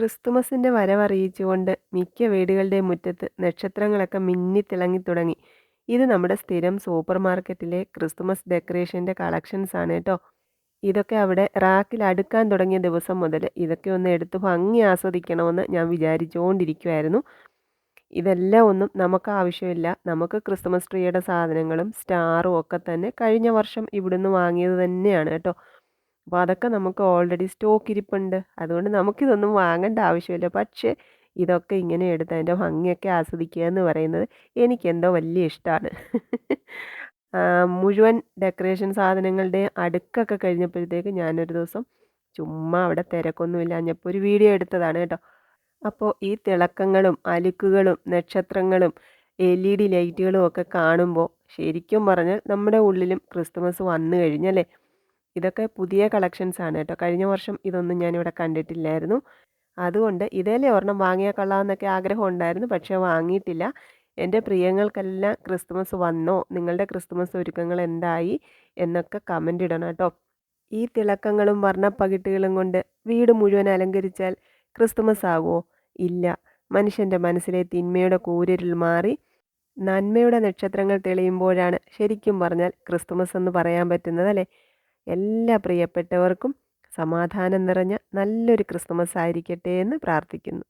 ക്രിസ്തുമസിന്റെ വരവറിയിച്ചുകൊണ്ട് മിക്ക വീടുകളുടെയും മുറ്റത്ത് നക്ഷത്രങ്ങളൊക്കെ മിന്നിത്തിളങ്ങി തുടങ്ങി. ഇത് നമ്മുടെ സ്ഥിരം സൂപ്പർ മാർക്കറ്റിലെ ക്രിസ്തുമസ് ഡെക്കറേഷന്റെ കളക്ഷൻസ് ആണ് കേട്ടോ. ഇതൊക്കെ അവിടെ റാക്കിൽ അടുക്കാൻ തുടങ്ങിയ ദിവസം മുതൽ ഇതൊക്കെ ഒന്ന് എടുത്ത് ഭംഗി ആസ്വദിക്കണമെന്ന് ഞാൻ വിചാരിച്ചുകൊണ്ടിരിക്കുമായിരുന്നു. ഇതെല്ലാം ഒന്നും നമുക്ക് ആവശ്യമില്ല. നമുക്ക് ക്രിസ്തുമസ് ട്രീയുടെ സാധനങ്ങളും സ്റ്റാറും ഒക്കെ തന്നെ കഴിഞ്ഞ വർഷം ഇവിടുന്ന് വാങ്ങിയത് തന്നെയാണ് കേട്ടോ. അപ്പോൾ അതൊക്കെ നമുക്ക് ഓൾറെഡി സ്റ്റോക്ക് ഇരിപ്പുണ്ട്. അതുകൊണ്ട് നമുക്കിതൊന്നും വാങ്ങേണ്ട ആവശ്യമില്ല. പക്ഷേ ഇതൊക്കെ ഇങ്ങനെ എടുത്ത് അതിൻ്റെ ഭംഗിയൊക്കെ ആസ്വദിക്കുക എന്ന് പറയുന്നത് എനിക്കെന്തോ വലിയ ഇഷ്ടമാണ്. മുഴുവൻ ഡെക്കറേഷൻ സാധനങ്ങളുടെ അടുക്കൊക്കെ കഴിഞ്ഞപ്പോഴത്തേക്ക് ഞാനൊരു ദിവസം ചുമ്മാ അവിടെ തിരക്കൊന്നുമില്ലാഞ്ഞപ്പോൾ ഒരു വീഡിയോ എടുത്തതാണ് കേട്ടോ. അപ്പോൾ ഈ തിളക്കങ്ങളും അലുക്കുകളും നക്ഷത്രങ്ങളും LED ലൈറ്റുകളും ഒക്കെ കാണുമ്പോൾ ശരിക്കും പറഞ്ഞാൽ നമ്മുടെ ഉള്ളിലും ക്രിസ്തുമസ് വന്നു കഴിഞ്ഞല്ലേ. ഇതൊക്കെ പുതിയ കളക്ഷൻസ് ആണ് കേട്ടോ. കഴിഞ്ഞ വർഷം ഇതൊന്നും ഞാനിവിടെ കണ്ടിട്ടില്ലായിരുന്നു. അതുകൊണ്ട് ഇതേലെ ഒരെണ്ണം വാങ്ങിയാൽ കൊള്ളാമെന്നൊക്കെ ആഗ്രഹം ഉണ്ടായിരുന്നു. പക്ഷേ വാങ്ങിയിട്ടില്ല. എൻ്റെ പ്രിയങ്ങൾക്കെല്ലാം ക്രിസ്തുമസ് വന്നോ, നിങ്ങളുടെ ക്രിസ്തുമസ് ഒരുക്കങ്ങൾ എന്തായി എന്നൊക്കെ കമൻ്റ് ഇടണം കേട്ടോ. ഈ തിളക്കങ്ങളും വർണ്ണപ്പകിട്ടുകളും കൊണ്ട് വീട് മുഴുവൻ അലങ്കരിച്ചാൽ ക്രിസ്തുമസ് ആകുമോ? ഇല്ല. മനുഷ്യൻ്റെ മനസ്സിലെ തിന്മയുടെ കൂരിരുൾ മാറി നന്മയുടെ നക്ഷത്രങ്ങൾ തെളിയുമ്പോഴാണ് ശരിക്കും പറഞ്ഞാൽ ക്രിസ്തുമസ് എന്ന് പറയാൻ പറ്റുന്നത് അല്ലേ. എല്ലാ പ്രിയപ്പെട്ടവർക്കും സമാധാനം നിറഞ്ഞ നല്ലൊരു ക്രിസ്തുമസ് ആയിരിക്കട്ടെ എന്ന് പ്രാർത്ഥിക്കുന്നു.